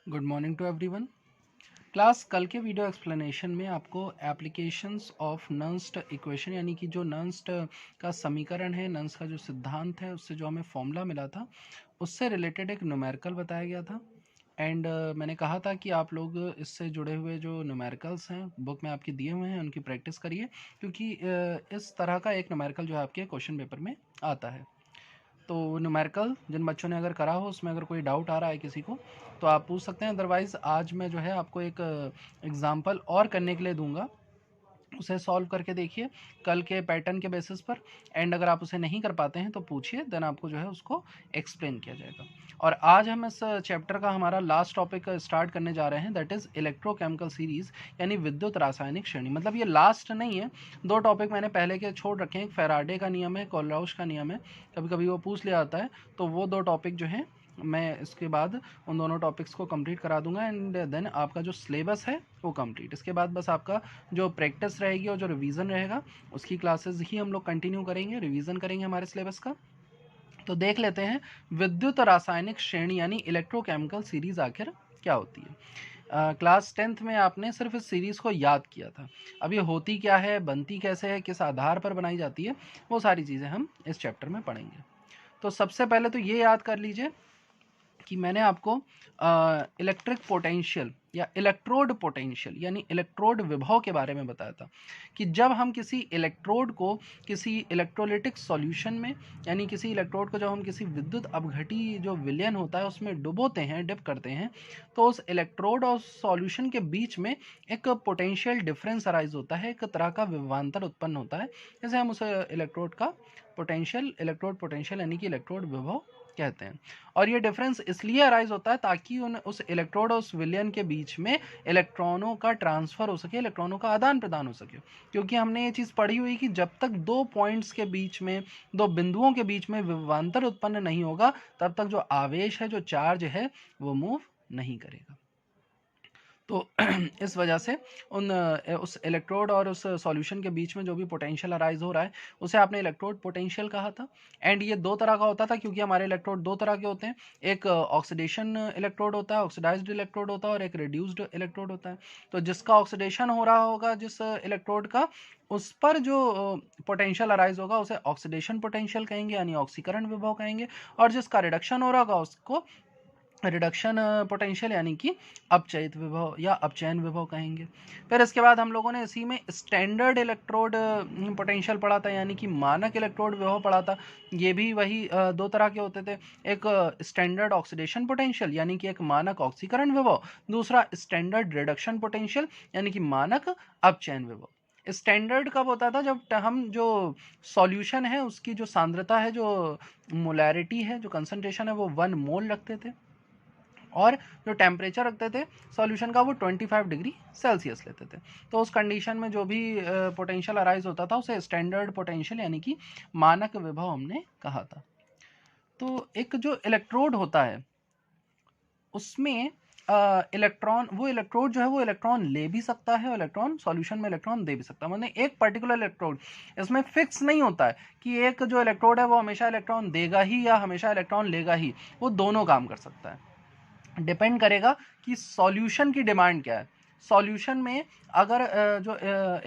Good morning to everyone. Class कल के video explanation में आपको एप्लीकेशंस ऑफ नर्न्स्ट इक्वेशन यानी कि जो नर्न्स्ट का समीकरण है, नर्न्स का जो सिद्धांत है, उससे जो हमें फॉर्मूला मिला था उससे रिलेटेड एक न्यूमेरिकल बताया गया था। एंड मैंने कहा था कि आप लोग इससे जुड़े हुए जो न्यूमेरिकल्स हैं बुक में आपके दिए हुए हैं उनकी प्रैक्टिस करिए, क्योंकि इस तरह का एक न्यूमेरिकल जो है आपके क्वेश्चन पेपर में आता है। तो न्यूमेरिकल जिन बच्चों ने अगर करा हो उसमें अगर कोई डाउट आ रहा है किसी को तो आप पूछ सकते हैं, अदरवाइज़ आज मैं जो है आपको एक एग्ज़ाम्पल और करने के लिए दूंगा, उसे सॉल्व करके देखिए कल के पैटर्न के बेसिस पर। एंड अगर आप उसे नहीं कर पाते हैं तो पूछिए, देन आपको जो है उसको एक्सप्लेन किया जाएगा। और आज हम इस चैप्टर का हमारा लास्ट टॉपिक स्टार्ट करने जा रहे हैं, दैट इज़ इलेक्ट्रोकेमिकल सीरीज़ यानी विद्युत रासायनिक श्रेणी। मतलब ये लास्ट नहीं है, दो टॉपिक मैंने पहले के छोड़ रखे हैं, एक फैराडे का नियम है, कोलराउश का नियम है, कभी कभी वो पूछ लिया जाता है। तो वो दो टॉपिक जो हैं मैं इसके बाद उन दोनों टॉपिक्स को कंप्लीट करा दूंगा, एंड देन आपका जो सिलेबस है वो कंप्लीट। इसके बाद बस आपका जो प्रैक्टिस रहेगी और जो रिवीजन रहेगा उसकी क्लासेस ही हम लोग कंटिन्यू करेंगे, रिवीजन करेंगे हमारे सिलेबस का। तो देख लेते हैं विद्युत रासायनिक श्रेणी यानी इलेक्ट्रोकेमिकल सीरीज आखिर क्या होती है। क्लास 10th में आपने सिर्फ इस सीरीज़ को याद किया था। अब ये होती क्या है, बनती कैसे है, किस आधार पर बनाई जाती है, वो सारी चीज़ें हम इस चैप्टर में पढ़ेंगे। तो सबसे पहले तो ये याद कर लीजिए कि मैंने आपको इलेक्ट्रिक पोटेंशियल या इलेक्ट्रोड पोटेंशियल यानी इलेक्ट्रोड विभव के बारे में बताया था कि जब हम किसी इलेक्ट्रोड को किसी इलेक्ट्रोलिटिक सॉल्यूशन में यानी किसी इलेक्ट्रोड को जब हम किसी विद्युत अपघटी जो विलयन होता है उसमें डुबोते हैं, डिप करते हैं, तो उस इलेक्ट्रोड और सॉल्यूशन के बीच में एक पोटेंशियल डिफरेंस अराइज होता है, एक तरह का विभवांतर उत्पन्न होता है, जैसे हम उस इलेक्ट्रोड का पोटेंशियल, इलेक्ट्रोड पोटेंशियल यानी कि इलेक्ट्रोड विभव कहते हैं। और ये डिफरेंस इसलिए अराइज होता है ताकि उस इलेक्ट्रोड और उस विलयन के बीच में इलेक्ट्रॉनों का ट्रांसफर हो सके, इलेक्ट्रॉनों का आदान प्रदान हो सके। क्योंकि हमने ये चीज़ पढ़ी हुई कि जब तक दो पॉइंट्स के बीच में, दो बिंदुओं के बीच में विभवांतर उत्पन्न नहीं होगा, तब तक जो आवेश है, जो चार्ज है, वो मूव नहीं करेगा। तो इस वजह से उस इलेक्ट्रोड और उस सॉल्यूशन के बीच में जो भी पोटेंशियल अराइज हो रहा है उसे आपने इलेक्ट्रोड पोटेंशियल कहा था। एंड ये दो तरह का होता था क्योंकि हमारे इलेक्ट्रोड दो तरह के होते हैं, एक ऑक्सीडेशन इलेक्ट्रोड होता है, ऑक्सीडाइज्ड इलेक्ट्रोड होता है, और एक रिड्यूस्ड इलेक्ट्रोड होता है। तो जिसका ऑक्सीडेशन हो रहा होगा जिस इलेक्ट्रोड का, उस पर जो पोटेंशियल अराइज होगा उसे ऑक्सीडेशन पोटेंशियल कहेंगे यानी ऑक्सीकरण विभव कहेंगे, और जिसका रिडक्शन हो रहा होगा उसको रिडक्शन पोटेंशियल यानी कि अपचयित विभव या अपचयन विभव कहेंगे। फिर इसके बाद हम लोगों ने इसी में स्टैंडर्ड इलेक्ट्रोड पोटेंशियल पढ़ा था यानी कि मानक इलेक्ट्रोड विभव पढ़ा था। ये भी वही दो तरह के होते थे, एक स्टैंडर्ड ऑक्सीडेशन पोटेंशियल यानी कि एक मानक ऑक्सीकरण विभव, दूसरा स्टैंडर्ड रिडक्शन पोटेंशियल यानी कि मानक अपचयन विभव। स्टैंडर्ड कब होता था, जब हम जो सॉल्यूशन है उसकी जो सांद्रता है, जो मोलैरिटी है, जो कंसंट्रेशन है, वो 1 मोल रखते थे, और जो टेम्परेचर रखते थे सॉल्यूशन का वो 25 डिग्री सेल्सियस लेते थे। तो उस कंडीशन में जो भी पोटेंशियल अराइज होता था उसे स्टैंडर्ड पोटेंशियल यानी कि मानक विभव हमने कहा था। तो एक जो इलेक्ट्रोड होता है उसमें इलेक्ट्रॉन, वो इलेक्ट्रोड जो है वो इलेक्ट्रॉन ले भी सकता है और इलेक्ट्रॉन सॉल्यूशन में इलेक्ट्रॉन दे भी सकता है। मतलब एक पर्टिकुलर इलेक्ट्रोड, इसमें फिक्स नहीं होता है कि एक जो इलेक्ट्रोड है वो हमेशा इलेक्ट्रॉन देगा ही या हमेशा इलेक्ट्रॉन लेगा ही, वो दोनों काम कर सकता है। डिपेंड करेगा कि सॉल्यूशन की डिमांड क्या है। सॉल्यूशन में अगर जो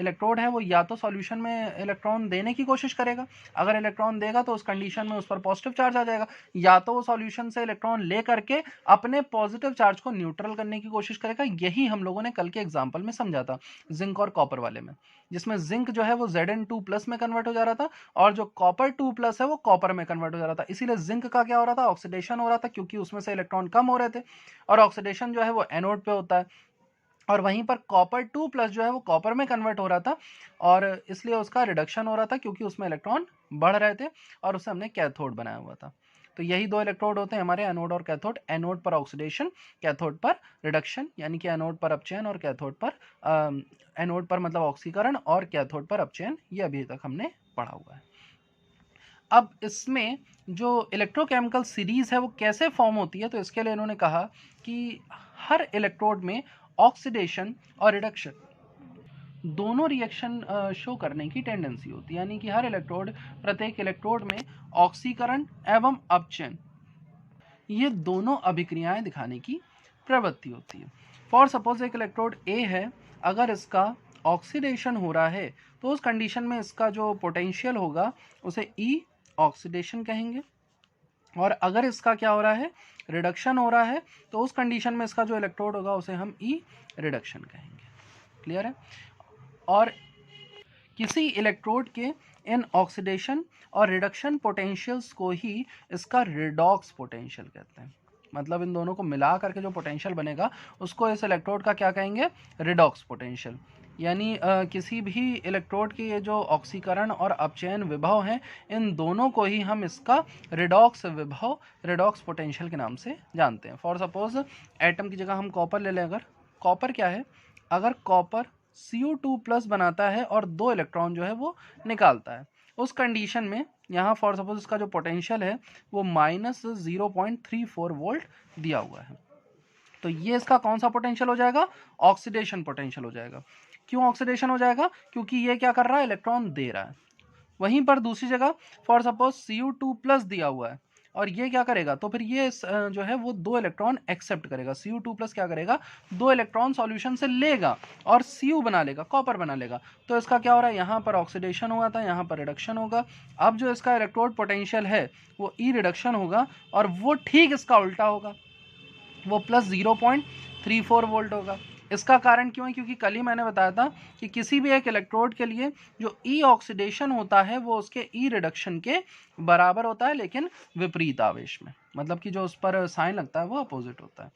इलेक्ट्रोड है वो या तो सॉल्यूशन में इलेक्ट्रॉन देने की कोशिश करेगा, अगर इलेक्ट्रॉन देगा तो उस कंडीशन में उस पर पॉजिटिव चार्ज आ जाएगा, या तो वो सॉल्यूशन से इलेक्ट्रॉन ले करके अपने पॉजिटिव चार्ज को न्यूट्रल करने की कोशिश करेगा। यही हम लोगों ने कल के एग्जाम्पल में समझा था जिंक और कॉपर वाले में, जिसमें जिंक जो है वो Zn2+ में कन्वर्ट हो जा रहा था और जो कॉपर 2+ है वो कॉपर में कन्वर्ट हो जा रहा था। इसीलिए जिंक का क्या हो रहा था, ऑक्सीडेशन हो रहा था, क्योंकि उसमें से इलेक्ट्रॉन कम हो रहे थे और ऑक्सीडेशन जो है वो एनोड पे होता है, और वहीं पर कॉपर 2+ जो है वो कॉपर में कन्वर्ट हो रहा था और इसलिए उसका रिडक्शन हो रहा था क्योंकि उसमें इलेक्ट्रॉन बढ़ रहे थे, और उससे हमने कैथोड बनाया हुआ था। तो यही दो इलेक्ट्रोड होते हैं हमारे, एनोड और कैथोड। एनोड पर ऑक्सीडेशन, कैथोड पर रिडक्शन, यानी कि एनोड पर अपचयन और कैथोड पर एनोड पर मतलब ऑक्सीकरण और कैथोड पर अपचयन। ये अभी तक हमने पढ़ा हुआ है। अब इसमें जो इलेक्ट्रोकेमिकल सीरीज है वो कैसे फॉर्म होती है, तो इसके लिए इन्होंने कहा कि हर इलेक्ट्रोड में ऑक्सीडेशन और रिडक्शन दोनों रिएक्शन शो करने की टेंडेंसी होती है, यानी कि हर इलेक्ट्रोड, प्रत्येक इलेक्ट्रोड में ऑक्सीकरण एवं अपचयन, ये दोनों अभिक्रियाएं दिखाने की प्रवृत्ति होती है। फॉर सपोज एक इलेक्ट्रोड ए है, अगर इसका ऑक्सीडेशन हो रहा है तो उस कंडीशन में इसका जो पोटेंशियल होगा उसे ई ऑक्सीडेशन कहेंगे, और अगर इसका क्या हो रहा है, रिडक्शन हो रहा है, तो उस कंडीशन में इसका जो इलेक्ट्रोड होगा उसे हम ई रिडक्शन कहेंगे। क्लियर है? और किसी इलेक्ट्रोड के इन ऑक्सीडेशन और रिडक्शन पोटेंशियल्स को ही इसका रिडॉक्स पोटेंशियल कहते हैं। मतलब इन दोनों को मिला करके जो पोटेंशियल बनेगा उसको इस इलेक्ट्रोड का क्या कहेंगे, रिडॉक्स पोटेंशियल। यानी किसी भी इलेक्ट्रोड के ये जो ऑक्सीकरण और अपचयन विभव हैं, इन दोनों को ही हम इसका रिडॉक्स विभव, रिडॉक्स पोटेंशियल के नाम से जानते हैं। फॉर सपोज एटम की जगह हम कॉपर ले लें, अगर कॉपर क्या है, अगर कॉपर Cu2+ बनाता है और 2 इलेक्ट्रॉन जो है वो निकालता है, उस कंडीशन में यहाँ फॉर सपोज इसका जो पोटेंशियल है वो -0.34 वोल्ट दिया हुआ है। तो ये इसका कौन सा पोटेंशियल हो जाएगा, ऑक्सीडेशन पोटेंशियल हो जाएगा। क्यों ऑक्सीडेशन हो जाएगा, क्योंकि ये क्या कर रहा है, इलेक्ट्रॉन दे रहा है। वहीं पर दूसरी जगह फॉर सपोज Cu2+ दिया हुआ है और ये क्या करेगा, तो फिर ये जो है वो 2 इलेक्ट्रॉन एक्सेप्ट करेगा। Cu2+ क्या करेगा, 2 इलेक्ट्रॉन सॉल्यूशन से लेगा और Cu बना लेगा, कॉपर बना लेगा। तो इसका क्या हो रहा है, यहाँ पर ऑक्सीडेशन हुआ था, यहाँ पर रिडक्शन होगा। अब जो इसका इलेक्ट्रोड पोटेंशियल है वो ई रिडक्शन होगा और वो ठीक इसका उल्टा होगा, वो +0.34 वोल्ट होगा। इसका कारण क्यों है, क्योंकि कल ही मैंने बताया था कि किसी भी एक इलेक्ट्रोड के लिए जो ई ऑक्सीडेशन होता है वो उसके ई रिडक्शन के बराबर होता है, लेकिन विपरीत आवेश में, मतलब कि जो उस पर साइन लगता है वो अपोजिट होता है।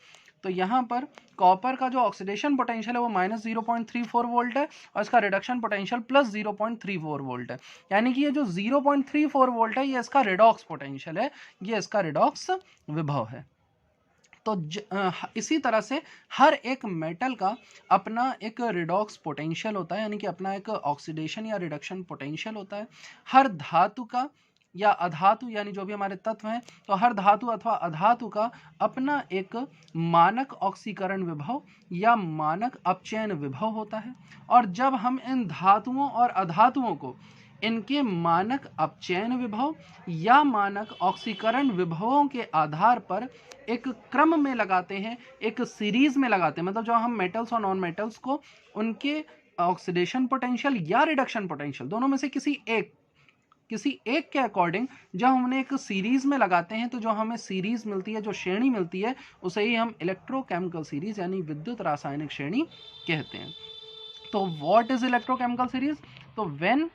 तो यहाँ पर कॉपर का जो ऑक्सीडेशन पोटेंशियल है वो -0.34 वोल्ट है और इसका रिडक्शन पोटेंशियल +0.34 वोल्ट है। यानी कि ये जो 0.34 वोल्ट है ये इसका रिडॉक्स पोटेंशियल है, ये इसका रिडॉक्स विभव है। तो इसी तरह से हर एक मेटल का अपना एक रिडॉक्स पोटेंशियल होता है, यानी कि अपना एक ऑक्सीडेशन या रिडक्शन पोटेंशियल होता है। हर धातु का या अधातु, यानी जो भी हमारे तत्व हैं, तो हर धातु अथवा अधातु का अपना एक मानक ऑक्सीकरण विभव या मानक अपचयन विभव होता है। और जब हम इन धातुओं और अधातुओं को इनके मानक अपचयन विभव या मानक ऑक्सीकरण विभवों के आधार पर एक क्रम में लगाते हैं, एक सीरीज में लगाते हैं, मतलब जो हम मेटल्स और नॉन मेटल्स को उनके ऑक्सीडेशन पोटेंशियल या रिडक्शन पोटेंशियल दोनों में से किसी एक के अकॉर्डिंग जब हम उन्हें एक सीरीज में लगाते हैं, तो जो हमें सीरीज मिलती है, जो श्रेणी मिलती है, उसे ही हम इलेक्ट्रोकेमिकल सीरीज यानी विद्युत रासायनिक श्रेणी कहते हैं। तो व्हाट इज इलेक्ट्रोकेमिकल सीरीज, तो when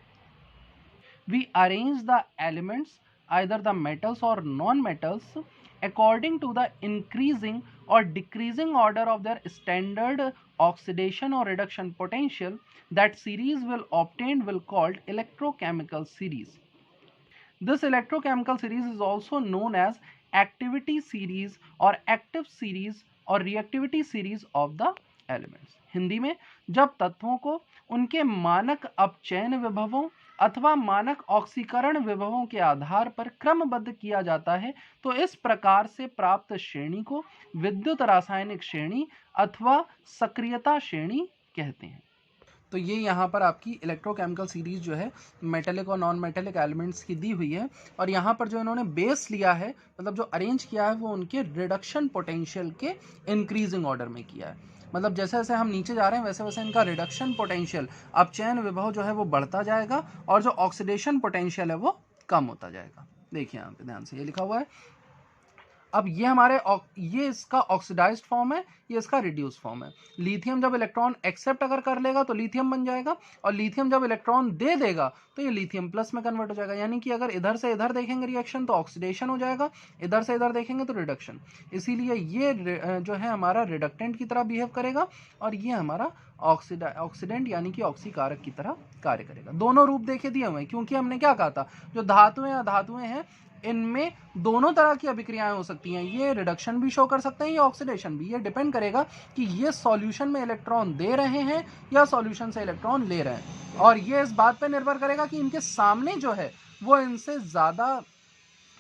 we arrange the elements, either the metals or non-metals, according to the increasing or decreasing order of their standard oxidation or reduction potential, that series will obtained will called electrochemical series. This electrochemical series is also known as activity series or active series or reactivity series of the elements. Hindi में जब तत्वों को उनके मानक अपचयन विभवों अथवा मानक ऑक्सीकरण विभवों के आधार पर क्रमबद्ध किया जाता है, तो इस प्रकार से प्राप्त श्रेणी को विद्युत रासायनिक श्रेणी अथवा सक्रियता श्रेणी कहते हैं। तो ये यहाँ पर आपकी इलेक्ट्रोकेमिकल सीरीज जो है मेटेलिक और नॉन मेटेलिक एलिमेंट्स की दी हुई है, और यहाँ पर जो इन्होंने बेस लिया है, मतलब जो अरेंज किया है, वो उनके रिडक्शन पोटेंशियल के इंक्रीजिंग ऑर्डर में किया है। मतलब जैसे जैसे हम नीचे जा रहे हैं वैसे वैसे इनका रिडक्शन पोटेंशियल, अपचयन विभव जो है वो बढ़ता जाएगा और जो ऑक्सीडेशन पोटेंशियल है वो कम होता जाएगा। देखिए यहाँ पे ध्यान से ये लिखा हुआ है। अब ये इसका ऑक्सीडाइज्ड फॉर्म है, ये इसका रिड्यूस फॉर्म है। लिथियम जब इलेक्ट्रॉन एक्सेप्ट अगर कर लेगा तो लिथियम बन जाएगा, और लिथियम जब इलेक्ट्रॉन दे देगा तो ये लिथियम प्लस में कन्वर्ट हो जाएगा। यानी कि अगर इधर से इधर देखेंगे रिएक्शन तो ऑक्सीडेशन हो जाएगा, इधर से इधर देखेंगे तो रिडक्शन। इसीलिए ये जो है हमारा रिडक्टेंट की तरह बिहेव करेगा और ये हमारा ऑक्सीडेंट यानी कि ऑक्सीकारक की तरह कार्य करेगा। दोनों रूप देखे दिए हुए हैं, क्योंकि हमने क्या कहा था, जो धातुएं अधातुएं हैं इनमें दोनों तरह की अभिक्रियाएं हो सकती हैं। ये रिडक्शन भी शो कर सकते हैं, ये ऑक्सीडेशन भी। ये डिपेंड करेगा कि ये सॉल्यूशन में इलेक्ट्रॉन दे रहे हैं या सॉल्यूशन से इलेक्ट्रॉन ले रहे हैं, और ये इस बात पर निर्भर करेगा कि इनके सामने जो है वो इनसे ज़्यादा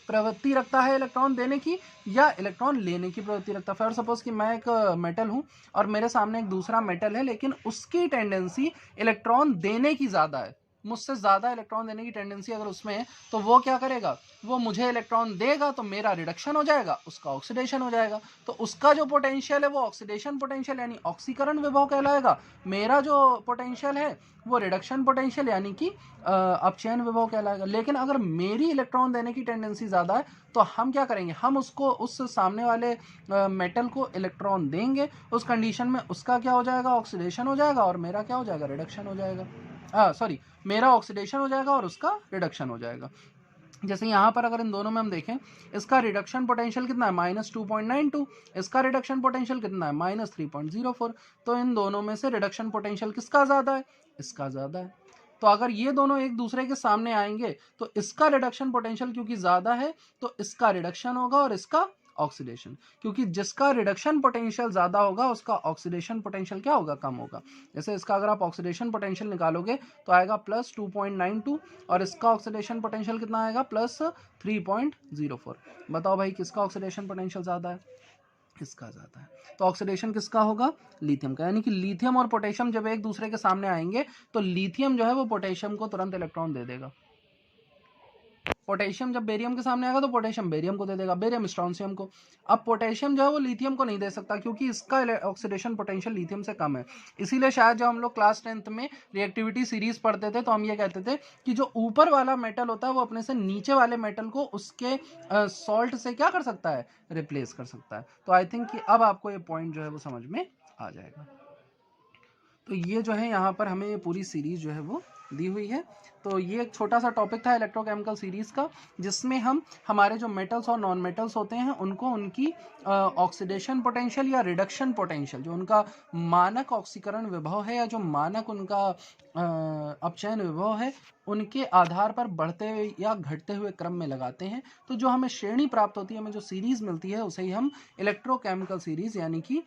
प्रवृत्ति रखता है इलेक्ट्रॉन देने की या इलेक्ट्रॉन लेने की प्रवृत्ति रखता है। फॉर सपोज कि मैं एक मेटल हूँ और मेरे सामने एक दूसरा मेटल है, लेकिन उसकी टेंडेंसी इलेक्ट्रॉन देने की ज़्यादा है, मुझसे ज़्यादा इलेक्ट्रॉन देने की टेंडेंसी अगर उसमें है, तो वो क्या करेगा, वो मुझे इलेक्ट्रॉन देगा, तो मेरा रिडक्शन हो जाएगा, उसका ऑक्सीडेशन हो जाएगा। तो उसका जो पोटेंशियल है वो ऑक्सीडेशन पोटेंशियल यानी ऑक्सीकरण विभव कहलाएगा। मेरा जो पोटेंशियल है वो रिडक्शन पोटेंशियल यानी कि अपचयन विभव कहलाएगा। लेकिन अगर मेरी इलेक्ट्रॉन देने की टेंडेंसी ज़्यादा है तो हम क्या करेंगे, हम उसको उस सामने वाले मेटल को इलेक्ट्रॉन देंगे। उस कंडीशन में उसका क्या हो जाएगा, ऑक्सीडेशन हो जाएगा, और मेरा क्या हो जाएगा, रिडक्शन हो जाएगा। सॉरी, मेरा ऑक्सीडेशन हो जाएगा और उसका रिडक्शन हो जाएगा। जैसे यहाँ पर अगर इन दोनों में हम देखें, इसका रिडक्शन पोटेंशियल कितना है, -2.92, इसका रिडक्शन पोटेंशियल कितना है, -3.04। तो इन दोनों में से रिडक्शन पोटेंशियल किसका ज़्यादा है, इसका ज़्यादा है। तो अगर ये दोनों एक दूसरे के सामने आएंगे तो इसका रिडक्शन पोटेंशियल क्योंकि ज़्यादा है तो इसका रिडक्शन होगा और इसका ऑक्सीडेशन, क्योंकि जिसका रिडक्शन पोटेंशियल ज़्यादा होगा उसका ऑक्सीडेशन पोटेंशियल क्या होगा, कम होगा। जैसे इसका अगर आप ऑक्सीडेशन पोटेंशियल निकालोगे तो आएगा +2.92 और इसका ऑक्सीडेशन पोटेंशियल कितना आएगा, +3.04। बताओ भाई किसका ऑक्सीडेशन पोटेंशियल ज़्यादा है, इसका ज़्यादा है। तो ऑक्सीडेशन किसका होगा, लिथियम का। यानी कि लिथियम और पोटेशियम जब एक दूसरे के सामने आएंगे तो लिथियम जो है वो पोटेशियम को तुरंत इलेक्ट्रॉन दे देगा। पोटेशियम जब बेरियम के सामने आएगा तो पोटेशियम बेरियम को दे देगा, बेरियम स्ट्रोंशियम को। अब पोटेशियम जो है वो लिथियम को नहीं दे सकता क्योंकि इसका ऑक्सीडेशन पोटेंशियल लिथियम से कम है। इसीलिए शायद जब हम लोग क्लास 10th में रिएक्टिविटी सीरीज पढ़ते थे तो हम ये कहते थे कि जो ऊपर वाला मेटल होता है वो अपने से नीचे वाले मेटल को उसके सॉल्ट से क्या कर सकता है, रिप्लेस कर सकता है। तो आई थिंक कि अब आपको ये पॉइंट जो है वो समझ में आ जाएगा। तो ये जो है यहाँ पर हमें ये पूरी सीरीज जो है वो दी हुई है। तो ये एक छोटा सा टॉपिक था इलेक्ट्रोकेमिकल सीरीज का, जिसमें हम हमारे जो मेटल्स और नॉन मेटल्स होते हैं उनको उनकी ऑक्सीडेशन पोटेंशियल या रिडक्शन पोटेंशियल, जो उनका मानक ऑक्सीकरण विभव है या जो मानक उनका अपचयन विभव है, उनके आधार पर बढ़ते हुए या घटते हुए क्रम में लगाते हैं। तो जो हमें श्रेणी प्राप्त होती है, हमें जो सीरीज मिलती है, उसे ही हम इलेक्ट्रोकेमिकल सीरीज यानी कि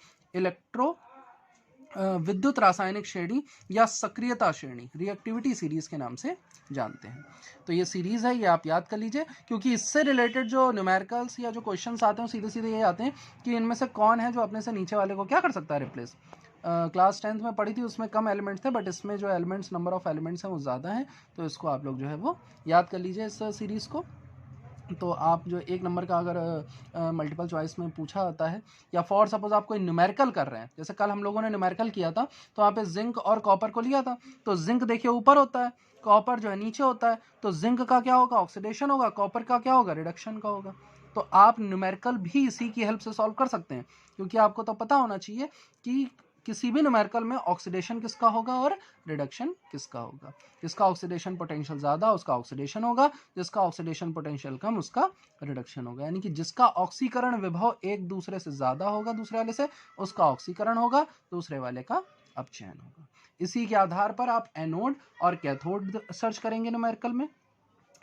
विद्युत रासायनिक श्रेणी या सक्रियता श्रेणी, रिएक्टिविटी सीरीज के नाम से जानते हैं। तो ये सीरीज है, ये आप याद कर लीजिए, क्योंकि इससे रिलेटेड जो न्यूमेरिकल्स या जो क्वेश्चंस आते हैं सीधे सीधे ये आते हैं कि इनमें से कौन है जो अपने से नीचे वाले को क्या कर सकता है, रिप्लेस। क्लास 10th में पढ़ी थी, उसमें कम एलिमेंट्स थे, बट इसमें जो एलिमेंट्स, नंबर ऑफ एलिमेंट्स हैं वो ज़्यादा हैं। तो इसको आप लोग जो है वो याद कर लीजिए इस सीरीज़ को। तो आप जो एक नंबर का अगर मल्टीपल चॉइस में पूछा जाता है, या फॉर सपोज आप कोई न्यूमेरिकल कर रहे हैं, जैसे कल हम लोगों ने न्यूमेरिकल किया था तो वहाँ पे जिंक और कॉपर को लिया था। तो जिंक देखिए ऊपर होता है, कॉपर जो है नीचे होता है। तो जिंक का क्या होगा, ऑक्सीडेशन होगा, कॉपर का क्या होगा, रिडक्शन का होगा। तो आप न्यूमेरिकल भी इसी की हेल्प से सॉल्व कर सकते हैं, क्योंकि आपको तो पता होना चाहिए कि किसी भी न्यूमेरिकल में ऑक्सीडेशन किसका होगा और रिडक्शन किसका होगा। जिसका ऑक्सीडेशन पोटेंशियल ज़्यादा उसका ऑक्सीडेशन होगा, जिसका ऑक्सीडेशन पोटेंशियल कम उसका रिडक्शन होगा। यानी कि जिसका ऑक्सीकरण विभव एक दूसरे से ज़्यादा होगा दूसरे वाले से, उसका ऑक्सीकरण होगा, दूसरे वाले का अपचयन होगा। इसी के आधार पर आप एनोड और कैथोड सर्च करेंगे न्यूमेरिकल में।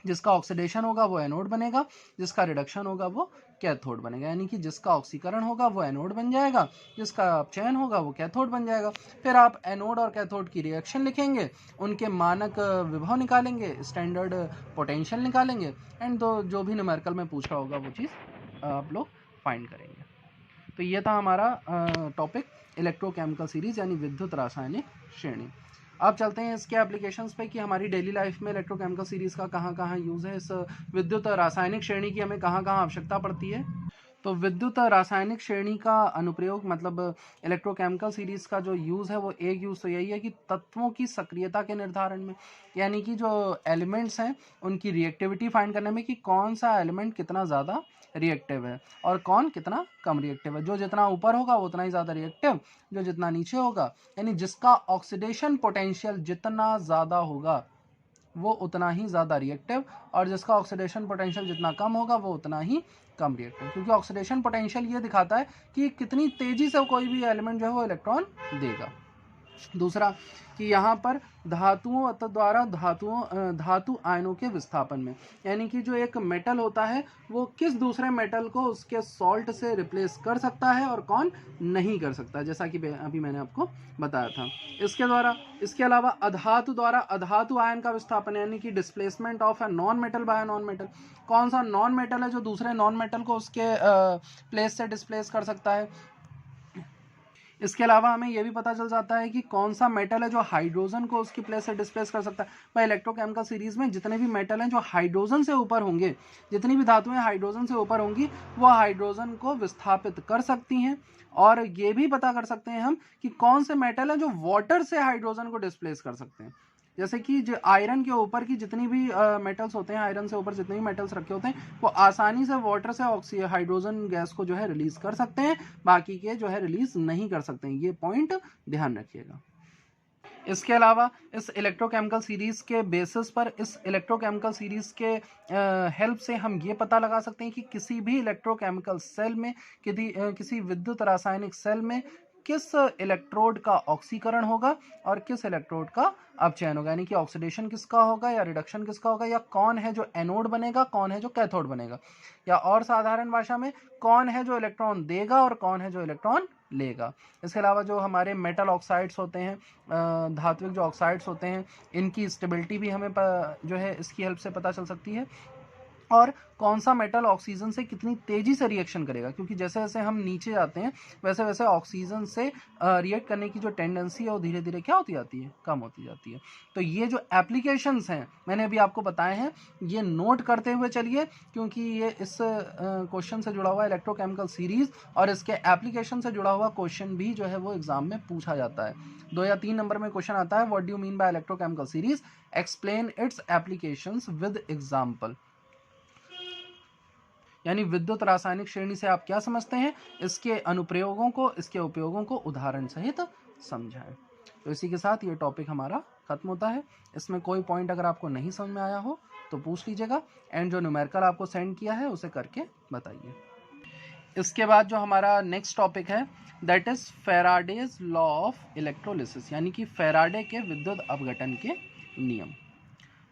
जिसका ऑक्सीडेशन होगा वो एनोड बनेगा, जिसका रिडक्शन होगा वो कैथोड बनेगा। यानी कि जिसका ऑक्सीकरण होगा वो एनोड बन जाएगा, जिसका अपचयन होगा वो कैथोड बन जाएगा। फिर आप एनोड और कैथोड की रिएक्शन लिखेंगे, उनके मानक विभव निकालेंगे, स्टैंडर्ड पोटेंशियल निकालेंगे, एंड तो जो भी न्यूमेरिकल में पूछा होगा वो चीज़ आप लोग फाइंड करेंगे। तो ये था हमारा टॉपिक इलेक्ट्रोकेमिकल सीरीज यानी विद्युत रासायनिक श्रेणी। अब चलते हैं इसके एप्लीकेशंस पे कि हमारी डेली लाइफ में इलेक्ट्रोकेमिकल सीरीज का कहाँ कहाँ यूज़ है, इस विद्युत रासायनिक श्रेणी की हमें कहाँ कहाँ आवश्यकता पड़ती है। तो विद्युत रासायनिक श्रेणी का अनुप्रयोग मतलब इलेक्ट्रोकेमिकल सीरीज का जो यूज़ है वो एक यूज़ तो यही है कि तत्वों की सक्रियता के निर्धारण में, यानी कि जो एलिमेंट्स हैं उनकी रिएक्टिविटी फाइंड करने में कि कौन सा एलिमेंट कितना ज़्यादा रिएक्टिव है और कौन कितना कम रिएक्टिव है। जो जितना ऊपर होगा वो उतना ही ज़्यादा रिएक्टिव, जो जितना नीचे होगा, यानी जिसका ऑक्सीडेशन पोटेंशियल जितना ज़्यादा होगा वो उतना ही ज़्यादा रिएक्टिव, और जिसका ऑक्सीडेशन पोटेंशियल जितना कम होगा वो उतना ही कम रिएक्टिव। क्योंकि ऑक्सीडेशन पोटेंशियल ये दिखाता है कि कितनी तेज़ी से कोई भी एलिमेंट जो है वो इलेक्ट्रॉन देगा। दूसरा कि यहाँ पर धातुओं द्वारा धातु आयनों के विस्थापन में, यानी कि जो एक मेटल होता है वो किस दूसरे मेटल को उसके सॉल्ट से रिप्लेस कर सकता है और कौन नहीं कर सकता, जैसा कि अभी मैंने आपको बताया था। इसके अलावा अधातु द्वारा अधातु आयन का विस्थापन, यानी कि displacement of a non metal by non metal. कौन सा नॉन मेटल है जो दूसरे नॉन मेटल को उसके प्लेस से डिस्प्लेस कर सकता है। इसके अलावा हमें यह भी पता चल जाता है कि कौन सा मेटल है जो हाइड्रोजन को उसकी प्लेस से डिस्प्लेस कर सकता है। भाई इलेक्ट्रोकेमिकल सीरीज में जितने भी मेटल हैं जो हाइड्रोजन से ऊपर होंगे, जितनी भी धातुएं हाइड्रोजन से ऊपर होंगी, वो हाइड्रोजन को विस्थापित कर सकती हैं। और ये भी पता कर सकते हैं हम कि कौन से मेटल हैं जो वाटर से हाइड्रोजन को डिस्प्लेस कर सकते हैं। जैसे कि जो आयरन के ऊपर की जितनी भी मेटल्स होते हैं, आयरन से ऊपर जितने भी मेटल्स रखे होते हैं, वो आसानी से वाटर से हाइड्रोजन गैस को जो है रिलीज कर सकते हैं, बाकी के जो है रिलीज नहीं कर सकते हैं। ये पॉइंट ध्यान रखिएगा। इसके अलावा इस इलेक्ट्रोकेमिकल सीरीज के बेसिस पर, इस इलेक्ट्रोकेमिकल सीरीज के हेल्प से हम ये पता लगा सकते हैं कि किसी भी इलेक्ट्रोकेमिकल सेल में, किसी विद्युत रासायनिक सेल में किस इलेक्ट्रोड का ऑक्सीकरण होगा और किस इलेक्ट्रोड का अपचयन होगा, यानी कि ऑक्सीडेशन किसका होगा या रिडक्शन किसका होगा, या कौन है जो एनोड बनेगा, कौन है जो कैथोड बनेगा, या और साधारण भाषा में कौन है जो इलेक्ट्रॉन देगा और कौन है जो इलेक्ट्रॉन लेगा। इसके अलावा जो हमारे मेटल ऑक्साइड्स होते हैं, धात्विक जो ऑक्साइड्स होते हैं, इनकी स्टेबिलिटी भी हमें जो है इसकी हेल्प से पता चल सकती है। और कौन सा मेटल ऑक्सीजन से कितनी तेजी से रिएक्शन करेगा, क्योंकि जैसे जैसे हम नीचे जाते हैं वैसे वैसे ऑक्सीजन से रिएक्ट करने की जो टेंडेंसी है वो धीरे धीरे क्या होती जाती है, कम होती जाती है। तो ये जो एप्लीकेशंस हैं मैंने अभी आपको बताए हैं, ये नोट करते हुए चलिए, क्योंकि ये इस क्वेश्चन से जुड़ा हुआ इलेक्ट्रोकेमिकल सीरीज और इसके एप्लीकेशन से जुड़ा हुआ क्वेश्चन भी जो है वो एग्जाम में पूछा जाता है। 2 या 3 नंबर में क्वेश्चन आता है, what do you mean by electrochemical series, explain it's applications with example, यानी विद्युत रासायनिक श्रेणी से आप क्या समझते हैं, इसके अनुप्रयोगों को, इसके उपयोगों को उदाहरण सहित समझाएं। तो इसी के साथ ये टॉपिक हमारा खत्म होता है। इसमें कोई पॉइंट अगर आपको नहीं समझ में आया हो तो पूछ लीजिएगा, एंड जो न्यूमेरिकल आपको सेंड किया है उसे करके बताइए। इसके बाद जो हमारा नेक्स्ट टॉपिक है that is Faraday's law of electrolysis, यानी कि फैराडे के विद्युत अपघटन के नियम।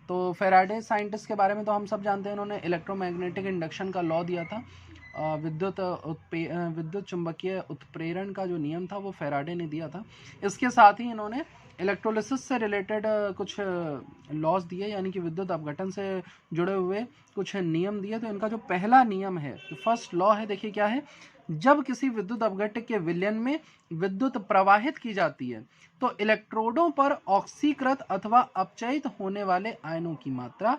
तो फैराडे साइंटिस्ट के बारे में तो हम सब जानते हैं, इन्होंने इलेक्ट्रोमैग्नेटिक इंडक्शन का लॉ दिया था। विद्युत चुंबकीय उत्प्रेरण का जो नियम था वो फैराडे ने दिया था। इसके साथ ही इन्होंने इलेक्ट्रोलिसिस से रिलेटेड कुछ लॉज दिए, यानी कि विद्युत अपघटन से जुड़े हुए कुछ नियम दिए। तो इनका जो पहला नियम है, जो फर्स्ट लॉ है, देखिए क्या है, जब किसी विद्युत अपघटन के विलयन में विद्युत प्रवाहित की जाती है तो इलेक्ट्रोडों पर ऑक्सीकृत अथवा अपचयित होने वाले आयनों की मात्रा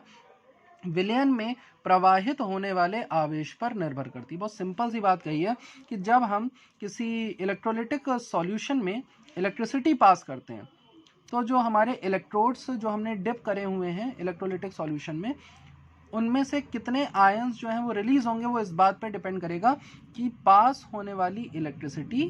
विलयन में प्रवाहित होने वाले आवेश पर निर्भर करती है। बहुत सिंपल सी बात कही है कि जब हम किसी इलेक्ट्रोलिटिक सॉल्यूशन में इलेक्ट्रिसिटी पास करते हैं तो जो हमारे इलेक्ट्रोड्स जो हमने डिप करे हुए हैं इलेक्ट्रोलिटिक सॉल्यूशन में, उनमें से कितने आयंस जो हैं वो रिलीज होंगे, वो इस बात पर डिपेंड करेगा कि पास होने वाली इलेक्ट्रिसिटी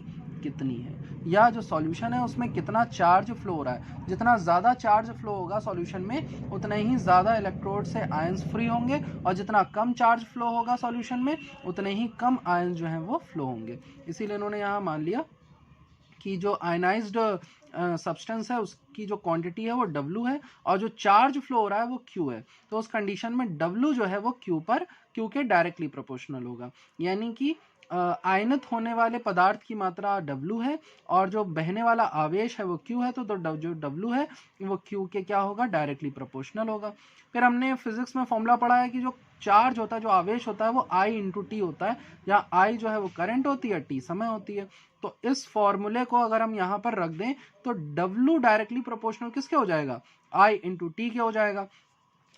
कितनी है, या जो सॉल्यूशन है उसमें कितना चार्ज फ्लो हो रहा है। जितना ज़्यादा चार्ज फ्लो होगा सॉल्यूशन में उतने ही ज़्यादा इलेक्ट्रोड से आयंस फ्री होंगे, और जितना कम चार्ज फ्लो होगा सॉल्यूशन में उतने ही कम आयंस जो हैं वो फ्लो होंगे। इसीलिए इन्होंने यहाँ मान लिया कि जो आयनाइज्ड सब्सटेंस है उसकी जो क्वांटिटी है वो W है और जो चार्ज फ्लो हो रहा है वो Q है। तो उस कंडीशन में W जो है वो Q के डायरेक्टली प्रोपोर्शनल होगा, यानी कि आयनित होने वाले पदार्थ की मात्रा W है और जो बहने वाला आवेश है वो Q है, तो जो W है वो Q के क्या होगा, डायरेक्टली प्रोपोर्शनल होगा। फिर हमने फिजिक्स में फॉर्मूला पढ़ा है कि जो चार्ज होता है, जो आवेश होता है वो I × T होता है, जहाँ I जो है वो करंट होती है, T समय होती है। तो इस फॉर्मूले को अगर हम यहाँ पर रख दें तो W डायरेक्टली प्रोपोर्शनल किसके हो जाएगा, I × T के हो जाएगा।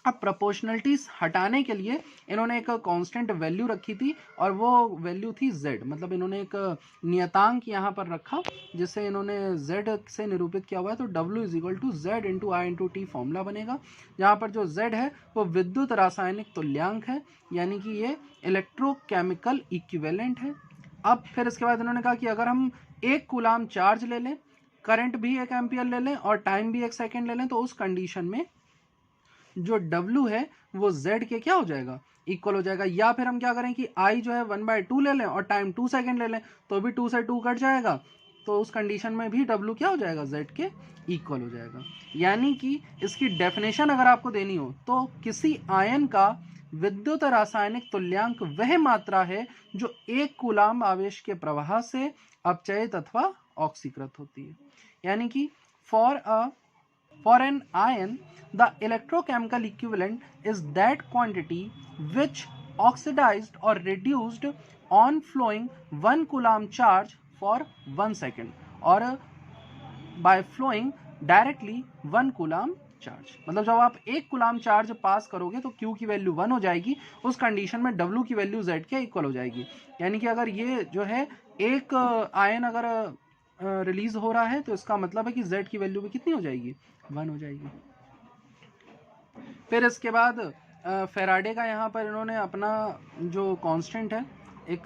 अब प्रोपोर्शनलिटी हटाने के लिए इन्होंने एक कांस्टेंट वैल्यू रखी थी और वो वैल्यू थी Z, मतलब इन्होंने एक नियतांक यहाँ पर रखा जिसे इन्होंने Z से निरूपित किया हुआ है। तो W = Z × I × T formula बनेगा, जहाँ पर जो Z है वो विद्युत रासायनिक तुल्यांक है, यानी कि ये इलेक्ट्रोकेमिकल इक्विवेलेंट है। अब फिर इसके बाद इन्होंने कहा कि अगर हम 1 कूलाम चार्ज ले लें, करंट भी 1 एम्पियर ले लें और टाइम भी 1 सेकेंड ले लें, तो उस कंडीशन में जो W है वो Z के क्या हो जाएगा, इक्वल हो जाएगा। या फिर हम क्या करें कि I जो है 1/2 ले लें और टाइम 2 सेकेंड ले लें, तो भी 2 से 2 कट जाएगा, तो उस कंडीशन में भी W क्या हो जाएगा, Z के इक्वल हो जाएगा। यानी कि इसकी डेफिनेशन अगर आपको देनी हो तो किसी आयन का विद्युत रासायनिक तुल्यांक वह मात्रा है जो 1 कूलाम आवेश के प्रवाह से अपचयित अथवा ऑक्सीकृत होती है। यानी कि for an ion the electrochemical equivalent is that quantity which oxidized or reduced on flowing 1 coulomb charge for 1 second, और by flowing directly 1 coulomb charge. मतलब जब आप 1 कूलम चार्ज पास करोगे तो Q की वैल्यू 1 हो जाएगी, उस कंडीशन में W की वैल्यू Z के इक्वल हो जाएगी। यानी कि अगर ये जो है एक आयन अगर रिलीज हो रहा है तो इसका मतलब है कि Z की वैल्यू भी कितनी हो जाएगी, 1 हो जाएगी। फिर इसके बाद फेराडे का यहाँ पर इन्होंने अपना जो कांस्टेंट है, एक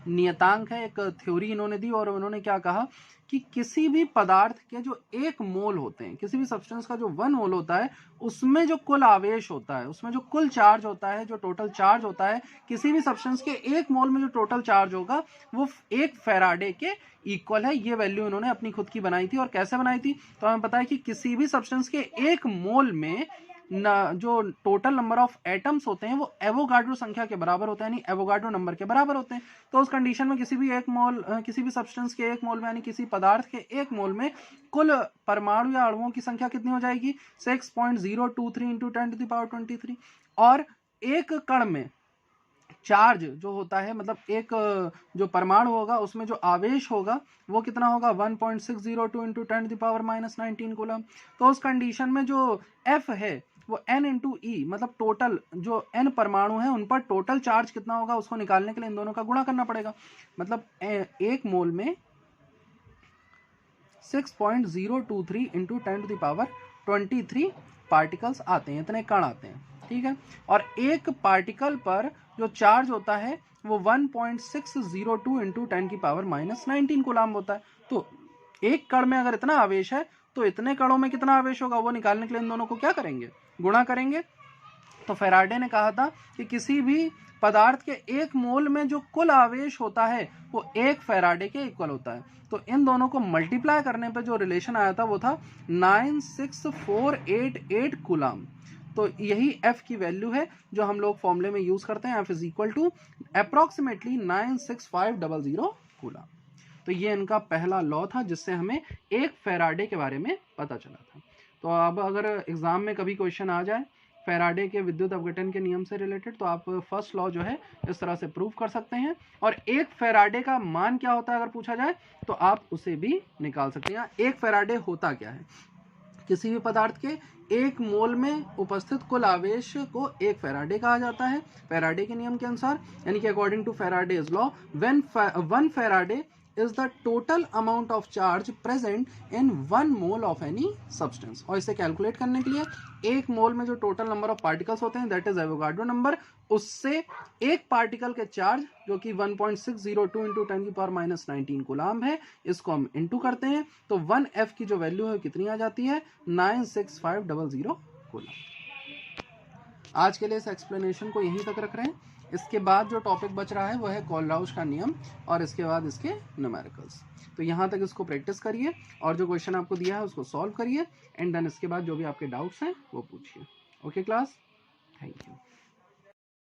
नियतांक है, एक थ्योरी इन्होंने दी और उन्होंने क्या कहा कि किसी भी पदार्थ के जो 1 मोल होते हैं, किसी भी सब्सटेंस का जो 1 मोल होता है, उसमें जो कुल आवेश होता है, उसमें जो कुल चार्ज होता है, जो टोटल चार्ज होता है, किसी भी सब्सटेंस के 1 मोल में जो टोटल चार्ज होगा वो 1 फेराडे के इक्वल है। ये वैल्यू इन्होंने अपनी खुद की बनाई थी। और कैसे बनाई थी, तो हमें पता है कि किसी भी सब्सटेंस के 1 मोल में जो टोटल नंबर ऑफ एटम्स होते हैं वो एवोगाड्रो संख्या के बराबर होते हैं, यानी एवोगाड्रो नंबर के बराबर होते हैं। तो उस कंडीशन में किसी भी 1 मोल, किसी भी सब्सटेंस के 1 मोल में, यानी किसी पदार्थ के 1 मोल में कुल परमाणु या अणुओं की संख्या कितनी हो जाएगी, 6.023 इंटू 10⁻23। और एक कण में चार्ज जो होता है, मतलब एक जो परमाणु होगा उसमें जो आवेश होगा वो कितना होगा, 1.602 इंटू 10⁻⁻19 कूलम। तो उस कंडीशन में जो F है वो N इंटू ई, मतलब टोटल जो N परमाणु है उन पर टोटल चार्ज कितना होगा उसको निकालने के लिए इन दोनों का गुणा करना पड़ेगा। मतलब 1 मोल में 6.023 इंटू 10⁻23 पार्टिकल्स आते हैं, इतने कण आते हैं, ठीक है। और एक पार्टिकल पर जो चार्ज होता है वो 1.602 इंटू 10⁻⁻19 कूलम होता है। तो एक कण में अगर इतना आवेश है तो इतने कणों में कितना आवेश होगा वो निकालने के लिए इन दोनों को क्या करेंगे, गुणा करेंगे। तो फेराडे ने कहा था कि किसी भी पदार्थ के 1 मोल में जो कुल आवेश होता है वो 1 फेराडे के इक्वल होता है। तो इन दोनों को मल्टीप्लाई करने पर जो रिलेशन आया था वो था 96488 कूलम। तो यही F की वैल्यू है जो हम लोग फॉर्मूले में यूज करते हैं, F is equal to approximately 96500 coulomb. तो ये इनका पहला लॉ था जिससे हमें 1 फेराडे के बारे में पता चला था। तो अब अगर एग्जाम में कभी क्वेश्चन आ जाए फेराडे के विद्युत अपघटन के नियम से रिलेटेड, तो आप फर्स्ट लॉ जो है इस तरह से प्रूव कर सकते हैं। और 1 फेराडे का मान क्या होता है अगर पूछा जाए तो आप उसे भी निकाल सकते हैं। 1 फेराडे होता क्या है, किसी भी पदार्थ के 1 मोल में उपस्थित कुल आवेश को 1 फेराडे कहा जाता है फेराडे के नियम के अनुसार, यानी कि according to Faraday's law when 1 Faraday is the total amount of charge present in 1 mole of any substance। और इसे कैलकुलेट करने के लिए 1 मोल में जो टोटल नंबर ऑफ पार्टिकल्स होते हैं दैट इज एवोगाड्रो नंबर, उससे एक पार्टिकल के चार्ज जो कि 1.602 इंटू 10⁻⁻19 कूलम है, इसको हम इंटू करते हैं तो 1F की जो वैल्यू है कितनी आ जाती है, 96500 कूलम। आज के लिए इस एक्सप्लेनेशन को यहीं तक रख रहे हैं। इसके बाद जो टॉपिक बच रहा है वो है कोलराउश का नियम और इसके बाद इसके न्यूमेरिकल्स। तो यहाँ तक इसको प्रैक्टिस करिए और जो क्वेश्चन आपको दिया है उसको सॉल्व करिए एंड देन इसके बाद जो भी आपके डाउट्स हैं वो पूछिए। Okay class, thank you.